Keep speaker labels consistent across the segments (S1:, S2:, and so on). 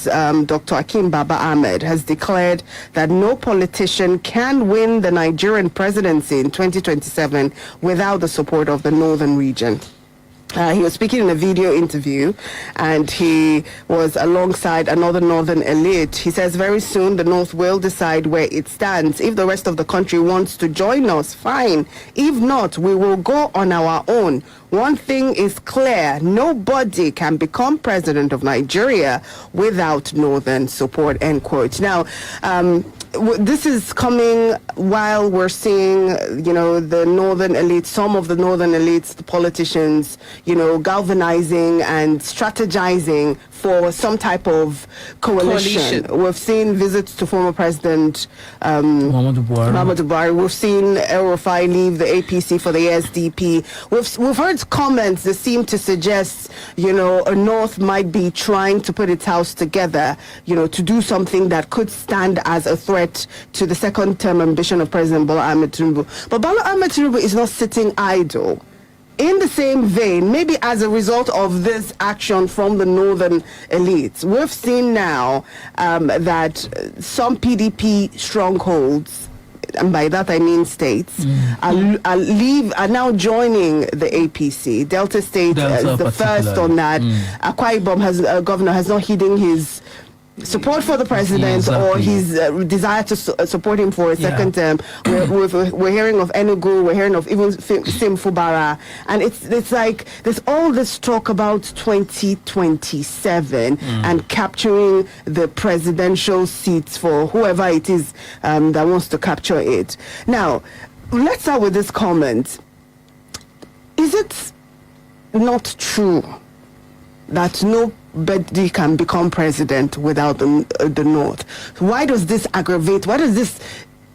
S1: Dr. Akim Baba Ahmed has declared that no politician can win the Nigerian presidency in 2027 without the support of the northern region. He was speaking in a video interview, and he was alongside another northern elite. He says very soon the North will decide where it stands. If the rest of the country wants to join us, fine. If not, we will go on our own. One thing is clear: nobody can become president of Nigeria without northern support, end quote. Now, this is coming while we're seeing, the northern elite, some of the northern elites, the politicians, galvanizing and strategizing for some type of coalition. We've seen visits to former President Muhammadu Buhari. We've seen El Rufai leave the APC for the SDP. We've heard comments that seem to suggest, a North might be trying to put its house together, to do something that could stand as a threat to the second-term ambition of President Bola Ahmed Tinubu. But Bola Ahmed Tinubu is not sitting idle. In the same vein, maybe as a result of this action from the northern elites, we've seen now that some PDP strongholds, and by that I mean states, are now joining the APC. Delta State is the first on that. Akwa Ibom governor has not hidden his support for the president or his desire to support him for a second term. We're hearing of Enugu, we're hearing of even Sim Fubara, and it's like there's all this talk about 2027 and capturing the presidential seats for whoever it is that wants to capture it. Now, let's start with this comment. Is it not true that nobody can become president without the North? Why does this aggravate? Why does this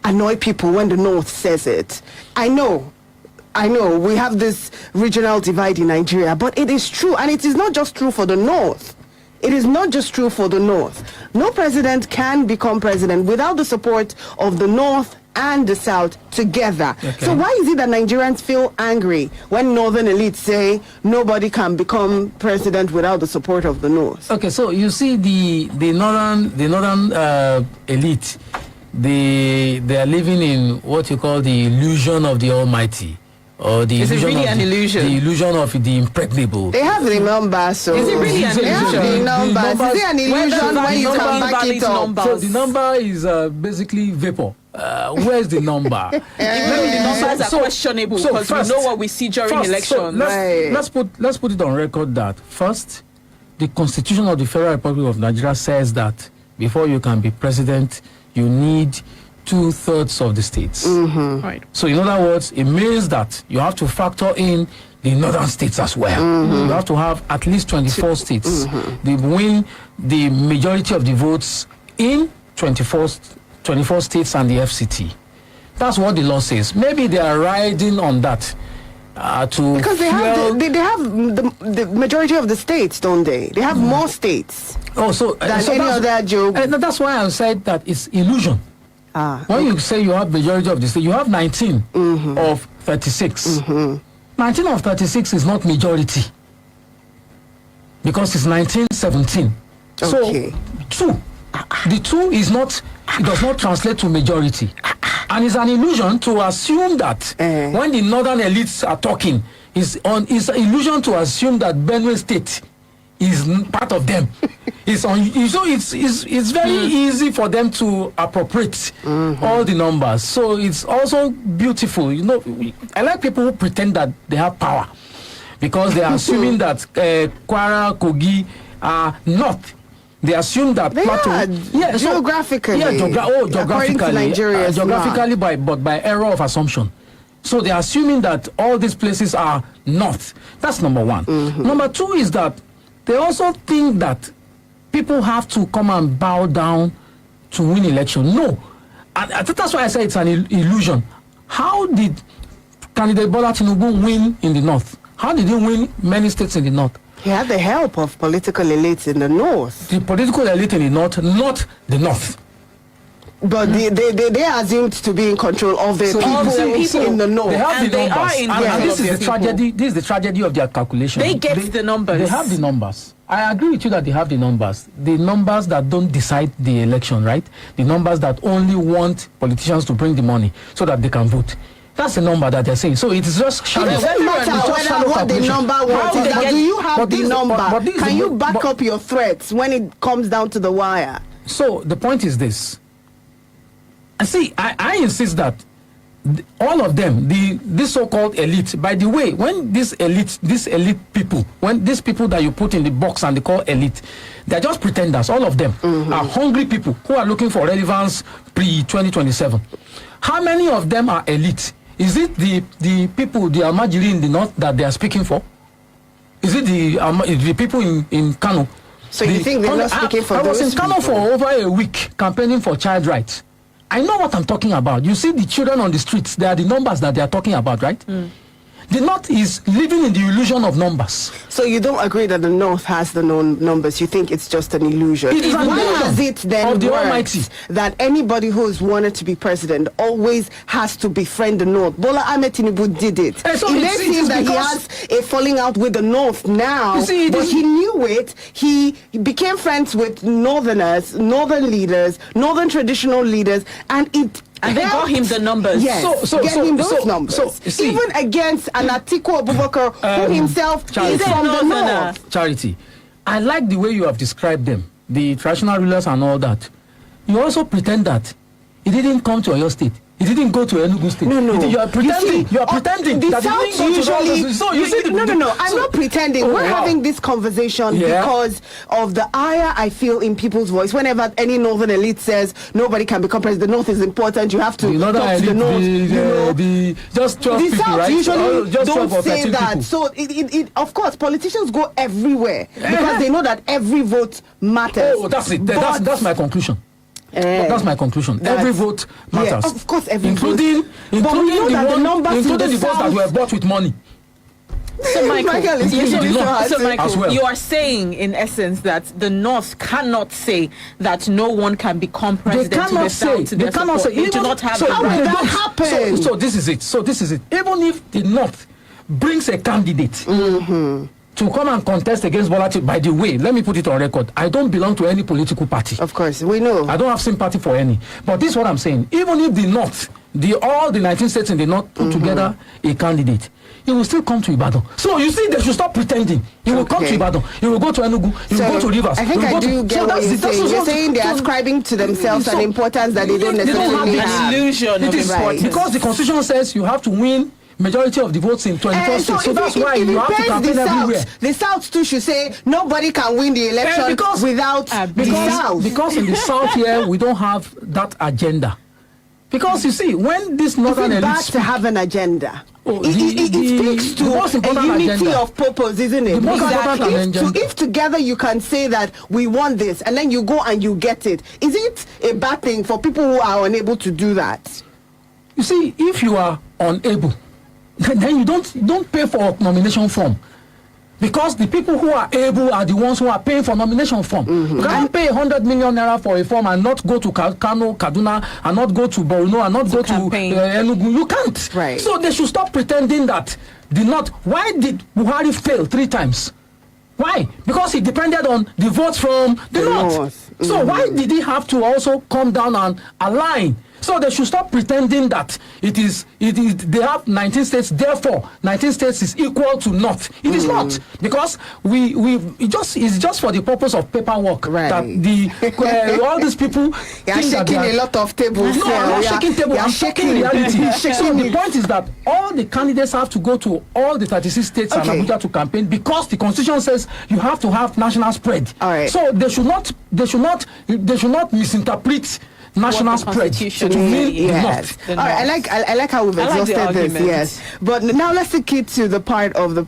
S1: annoy people when the North says it? I know we have this regional divide in Nigeria, but it is true, and it is not just true for the North. It is not just true for the North. No president can become president without the support of the North and the South together. Okay. So why is it that Nigerians feel angry when northern elites say nobody can become president without the support of the North?
S2: Okay, so you see the northern elite, they are living in what you call the illusion of the Almighty. Or the
S1: is it really an illusion?
S2: The illusion of the impregnable.
S1: They have the numbers, so
S3: is it really an illusion?
S1: The numbers. Is it an illusion when you can back it up?
S2: So the number is basically vapor. Where's the number?
S3: The numbers are questionable because we know what we see during elections.
S2: Let's put it on record that first, the Constitution of the Federal Republic of Nigeria says that before you can be president, you need 2/3 of the states.
S3: Right.
S2: So in other words, it means that you have to factor in the northern states as well. You have to have at least 24 states. They win the majority of the votes in 24 states and the FCT. That's what the law says. Maybe they are riding on that
S1: because they have the majority of the states, don't they? They have more states.
S2: So
S1: any other joke.
S2: That's why I said that it's illusion. When you say you have majority of the states, you have 19 of 36. 19 of 36 is not majority because it's 1917.
S1: Okay.
S2: So the 2 is not. It does not translate to majority. And it's an illusion to assume that when the northern elites are talking, it's an illusion to assume that Benue State is part of them. It's very easy for them to appropriate all the numbers. So it's also beautiful. I like people who pretend that they have power because they are assuming that Kwara, Kogi are north. They assume that
S1: they
S2: Plateau,
S1: geographically,
S2: geographically, by error of assumption. So they are assuming that all these places are north. That's number one. Number two is that they also think that people have to come and bow down to win election. No, and that's why I say it's an illusion. How did candidate Bola Tinubu win in the north? How did he win many states in the north?
S1: He had the help of political elites in the north.
S2: The political elite in the north, not the north.
S1: But they are assumed to be in control of the people in the north.
S2: They have
S3: And
S2: the
S3: they are
S2: numbers.
S3: in
S2: And
S3: control
S2: this
S3: of
S2: is
S3: their
S2: the tragedy.
S3: people.
S2: This is the tragedy of their calculation.
S3: They get the numbers.
S2: They have the numbers. I agree with you that they have the numbers. The numbers that don't decide the election, right? The numbers that only want politicians to bring the money so that they can vote. That's the number that they're saying. So it is just shallow.
S1: It doesn't matter whether what the number was.
S2: How they
S1: Do you have
S2: but
S1: the
S2: this-
S1: number?
S2: but this is
S1: Can
S2: the-
S1: you back
S2: but-
S1: up your threats when it comes down to the wire?
S2: So the point is this. I see. I insist that all of them, this so-called elite. By the way, when these elite people, when these people that you put in the box and they call elite, they're just pretenders. All of them are hungry people who are looking for relevance pre-2027. How many of them are elite? Is it the people, the Almajiri in the north that they are speaking for? Is it the people in Kano?
S1: So you think they're not speaking for those
S2: I was in Kano
S1: people?
S2: for over a week campaigning for child rights. I know what I'm talking about. You see the children on the streets, they are the numbers that they are talking about, right? The North is living in the illusion of numbers.
S1: So you don't agree that the North has the known numbers? You think it's just an illusion?
S2: It is an
S1: Why
S2: illusion
S1: has it then
S2: of the
S1: worked
S2: Almighty
S1: that anybody who's wanted to be president always has to befriend the North? Bola Ahmed Tinubu did it.
S2: So
S1: It may
S2: it
S1: seem
S2: is
S1: that he
S2: because-
S1: has a falling out with the North now,
S2: You see, it
S1: but
S2: is-
S1: he knew it. He became friends with Northerners, Northern leaders, Northern traditional leaders, and it
S3: And they got
S1: helped-
S3: him the numbers.
S1: Yes, get him those numbers.
S2: you see-
S1: Even against an Atiku Abubakar, who himself
S2: Charity.
S1: is from the
S3: Northerner.
S1: North.
S2: Charity, I like the way you have described them, the traditional rulers and all that. You also pretend that it didn't come to Oyo State. It didn't go to Enugu State.
S1: No.
S2: You are pretending. You are
S1: oh,
S2: pretending
S1: the
S2: that it
S1: South
S2: didn't go to
S1: usually.
S2: those. So you see the
S1: No. I'm
S2: so-
S1: not pretending.
S2: Oh,
S1: We're
S2: wow.
S1: having this conversation
S2: Yeah.
S1: because of the ire I feel in people's voice. Whenever any Northern elite says nobody can become president, the North is important. You have to
S2: The Northern
S1: talk to the
S2: elite,
S1: North. you know.
S2: the just 12
S1: The
S2: people,
S1: South
S2: right?
S1: usually
S2: Just 12
S1: don't
S2: or
S1: say
S2: 13
S1: that.
S2: people.
S1: So, of course, politicians go everywhere because they know that every vote matters.
S2: Oh, that's it.
S1: But-
S2: That's my conclusion.
S1: Eh,
S2: That's my conclusion.
S1: That's-
S2: Every vote matters.
S1: Yeah, of course, every
S2: including,
S1: vote. But we know
S2: Including
S1: that the
S2: the
S1: numbers in
S2: including
S1: the
S2: the votes that
S1: South-
S2: were bought with money.
S3: So Michael,
S1: Michael is
S2: Including
S1: usually
S2: the
S1: so
S2: North.
S1: hard
S3: So
S1: to-
S3: Michael,
S2: as well.
S3: you are saying in essence that the North cannot say that no one can become
S2: They
S3: president
S2: cannot
S3: without
S2: say.
S3: their
S2: They cannot
S3: support.
S2: say.
S3: They do
S2: Even-
S3: not have
S2: so
S3: the
S1: How
S3: right.
S1: will
S2: they
S1: that
S2: don't-
S1: happen?
S2: So this is it. So this is it. Even if the North brings a candidate to come and contest against Bola Tinubu, by the way, let me put it on record. I don't belong to any political party.
S1: Of course, we know.
S2: I don't have sympathy for any. But this is what I'm saying. Even if the North, all the 19 states in the North put together a candidate, he will still come to Ibadan. So you see, they should stop pretending. He will come to
S1: Okay.
S2: Ibadan. He will go to Enugu. He will go to Rivers.
S1: I
S2: he
S1: think
S2: will
S1: I
S2: go
S1: do
S2: to,
S1: get
S2: so
S1: what
S2: that's
S1: you're
S2: the- that's
S1: saying. You're
S2: what-
S1: saying they're
S2: so-
S1: ascribing to themselves an
S2: so-
S1: importance that they don't
S2: they don't have
S1: necessarily
S2: it.
S1: have.
S3: An illusion
S2: It
S3: of
S2: is
S3: importance.
S2: because the constitution says you have to win majority of the votes in 24 states. So that's why you have to campaign everywhere.
S1: The South too should say nobody can win the election
S2: because-
S1: without the South.
S2: Because in the South here, we don't have that agenda. Because you see, when this
S1: Is
S2: northern
S1: it bad
S2: elite
S1: to have an agenda?
S2: Oh,
S1: it speaks
S2: the most
S1: to a
S2: important
S1: unity
S2: agenda.
S1: of purpose, isn't it?
S2: The most
S1: Because
S2: important agenda.
S1: if together you can say that we want this and then you go and you get it, is it a bad thing for people who are unable to do that?
S2: You see, if you are unable, then you don't pay for a nomination form. Because the people who are able are the ones who are paying for nomination form. You can't pay 100 million naira for a form and not go to Kano, Kaduna, and not go to Borno, and not go
S3: campaign.
S2: to Enugu. You can't.
S1: Right.
S2: So they should stop pretending that the North. Why did Buhari fail 3 times? Why? Because he depended on the votes from the North.
S1: North.
S2: So why did he have to also come down and align? So they should stop pretending that it is they have 19 states, therefore 19 states is equal to North. It is not, because it's just for the purpose of paperwork
S1: Right.
S2: that all these people
S1: You're
S2: think that
S1: shaking
S2: they
S1: a
S2: are-
S1: lot of tables.
S2: no, I'm not shaking table. I'm shaking reality. So the point is that all the candidates have to go to all the 36 states
S1: Okay.
S2: and Abuja to campaign, because the constitution says you have to have national spread.
S1: All right.
S2: So they should not misinterpret national
S3: the
S2: spread to
S3: Constitution
S2: mean
S3: says.
S2: the
S1: Yes.
S2: North.
S3: The
S1: All right.
S3: North.
S1: I like how we've
S3: I like the
S1: exhausted this.
S3: argument.
S1: Yes. But now let's take it to the part of the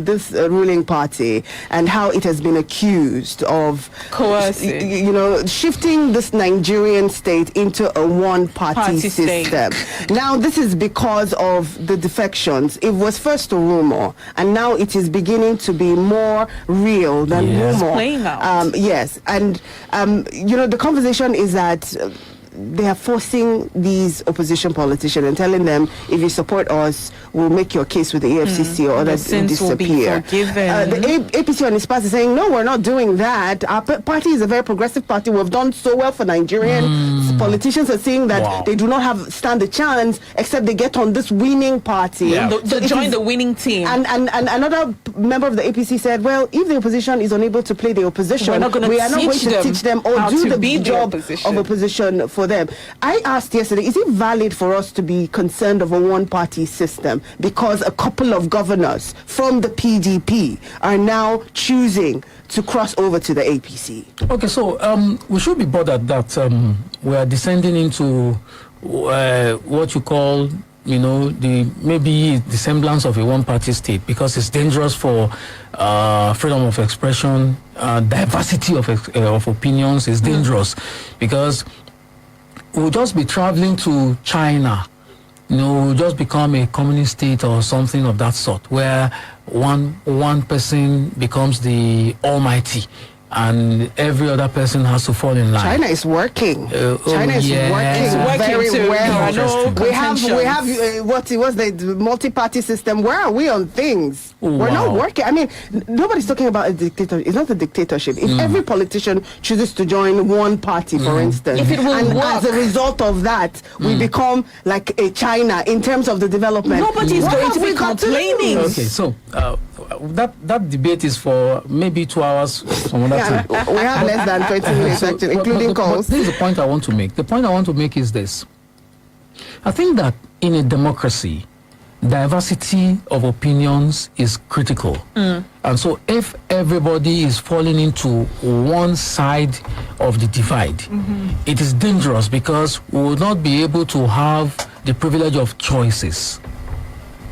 S1: this ruling party and how it has been accused of
S3: Coercing.
S1: shifting this Nigerian state into a one-party
S3: Party state.
S1: system. Now this is because of the defections. It was first a rumor, and now it is beginning to be more real than
S2: Yes.
S1: rumor.
S3: Playing out.
S1: Yes, and the conversation is that they are forcing these opposition politicians and telling them, if you support us, we'll make your case with the EFCC or
S3: The
S1: that
S3: sins will be
S1: disappear.
S3: forgiven.
S1: The APC on his part is saying, no, we're not doing that. Our party is a very progressive party. We've done so well for Nigerian politicians are saying that
S2: Wow.
S1: they do not stand a chance except they get on this winning party.
S2: Yeah.
S3: So
S1: it
S3: join
S1: is-
S3: the winning team.
S1: And another member of the APC said, well, if the opposition is unable to play the opposition,
S3: We're not gonna
S1: we are not going
S3: teach
S1: to
S3: them
S1: teach them or
S3: how
S1: do
S3: to
S1: the
S3: be the
S1: job
S3: opposition.
S1: of opposition for them. I asked yesterday, is it valid for us to be concerned of a one-party system because a couple of governors from the PDP are now choosing to cross over to the APC?
S2: Okay, so we should be bothered that we are descending into what you call, maybe the semblance of a one-party state, because it's dangerous for freedom of expression, diversity of opinions is dangerous, because we'll just be traveling to China, we'll just become a communist state or something of that sort, where one person becomes the almighty and every other person has to fall in line.
S1: China is working. China is
S2: yeah.
S1: working,
S3: It's working
S1: very
S3: too.
S1: well.
S3: There are no
S1: We have
S3: contentions.
S1: what it was the multi-party system. Where are we on things?
S2: Oh,
S1: We're not
S2: wow.
S1: working. I mean, nobody's talking about a dictatorship. It's not a dictatorship. If every politician chooses to join one party, for instance,
S3: If it will
S1: and
S3: work.
S1: as a result of that, we become like a China in terms of the development.
S3: Nobody's
S1: What
S3: going
S1: have
S3: to be
S1: we got to
S3: complaining.
S1: lose?
S2: Okay, so that debate is for maybe 2 hours some other
S1: Yeah,
S2: time.
S1: we have less than 20 minutes,
S2: So,
S1: actually,
S2: but
S1: including calls.
S2: this is the point I want to make. The point I want to make is this. I think that in a democracy, diversity of opinions is critical. And so if everybody is falling into one side of the divide, it is dangerous, because we will not be able to have the privilege of choices.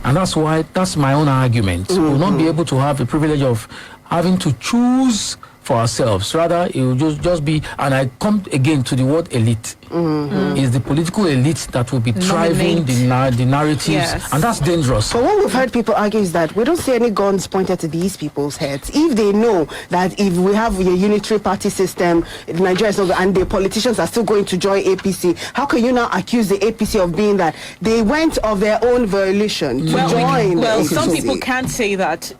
S2: And that's my own argument. We will not be able to have the privilege of having to choose for ourselves. Rather, it will just be, and I come again to the word elite. Is the political elite that will be driving the narratives,
S3: Yes.
S2: and that's dangerous.
S1: But what we've heard people argue is that we don't see any guns pointed to these people's heads. If they know that if we have a unitary party system, Nigeria is not, and the politicians are still going to join APC, how can you now accuse the APC of being that? They went of their own volition to join the APC.
S3: some people can't say that.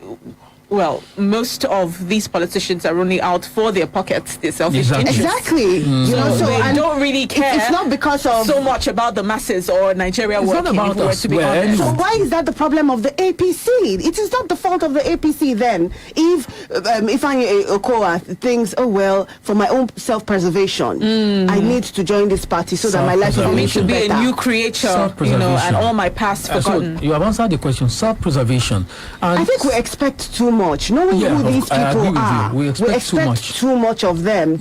S3: Well, most of these politicians are only out for their pockets, their selfish
S2: Exactly.
S3: interests.
S1: Exactly. You know, so
S3: they
S1: and
S3: don't really care.
S1: It's not because of
S3: so much about the masses or Nigeria
S2: It's not
S3: working.
S2: about
S3: if we were
S2: us.
S3: to be
S2: Well,
S3: honest.
S1: So why is that the problem of the APC? It is not the fault of the APC then. If Ifeanyi Okowa thinks, oh well, for my own self-preservation, I need to join this party so that my life is a
S3: For me
S1: little
S3: to be
S1: better.
S3: a new creature,
S2: Self-preservation.
S3: and all my past
S2: So
S3: forgotten.
S2: you have answered the question, self-preservation. And
S1: I think we expect too much. Knowing
S2: Yeah,
S1: who these
S2: I agree
S1: people
S2: with you.
S1: are,
S2: We expect too much.
S1: too much of them.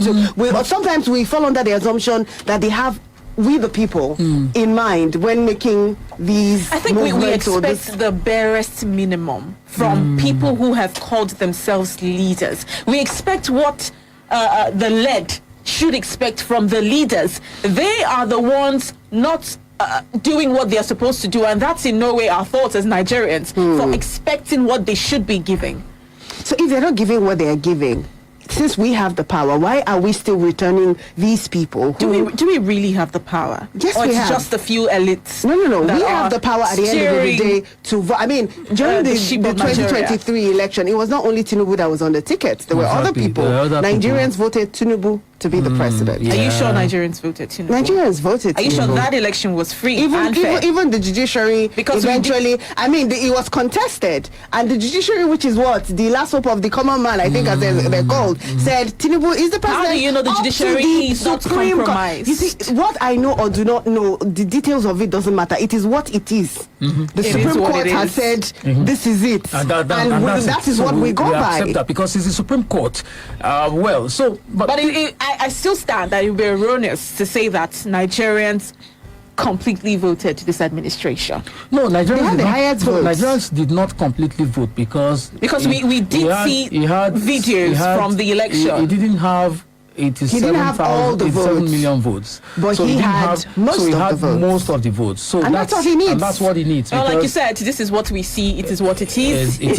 S1: Sometimes we fall under the assumption that they have we the people in mind when making these
S3: I think we
S1: movements or
S3: expect
S1: this.
S3: the barest minimum from people who have called themselves leaders. We expect what the led should expect from the leaders. They are the ones not doing what they are supposed to do, and that's in no way our fault as Nigerians for expecting what they should be giving.
S1: So if they're not giving what they are giving, since we have the power, why are we still returning these people? Who,
S3: Do we really have the power?
S1: Yes,
S3: or
S1: we
S3: it's
S1: have.
S3: just a few elites?
S1: No.
S3: that
S1: We
S3: are
S1: have the power at the end of the
S3: steering-
S1: day to vote. I mean, during
S3: the
S1: the
S3: sheep of Nigeria.
S1: 2023 election, it was not only Tinubu that was on the ticket. There were other
S2: Exactly.
S1: people.
S2: There were other people.
S1: Nigerians voted Tinubu to be the president.
S2: yeah.
S3: Are you sure Nigerians voted Tinubu?
S1: Nigerians voted
S3: Are you sure
S1: Tinubu.
S3: that election was free and fair?
S1: Even the judiciary
S3: Because we
S1: eventually, it was contested, and the judiciary, which is what the last hope of the common man, I think, as they're called, said Tinubu is the president.
S3: How do you know the
S1: up to
S3: judiciary
S1: the
S3: is not
S1: Supreme Court.
S3: compromised?
S1: You see, what I know or do not know, the details of it doesn't matter. It is what it is. The
S3: It is
S1: Supreme
S3: what
S1: Court
S3: it
S1: has
S3: is.
S1: said this is it,
S2: and that's
S1: that
S2: it.
S1: is
S2: So
S1: what we go by.
S2: accept that because it's the Supreme Court. But
S3: But I still stand that it would be erroneous to say that Nigerians completely voted this administration.
S2: no, Nigerians
S1: had
S2: did
S1: the
S2: not.
S1: highest
S2: no,
S1: votes.
S2: Nigerians did not completely vote because
S3: We did see videos from the election.
S2: He didn't have 87
S1: have all the
S2: 87
S1: votes.
S2: million votes,
S1: But he
S2: didn't
S1: had most
S2: so he
S1: of
S2: had
S1: the votes.
S2: most of the votes. So
S1: And that's what he needs.
S2: And that's what he needs.
S3: Well, like you
S2: because
S3: said, this is what we see. It is what it is.
S2: it is.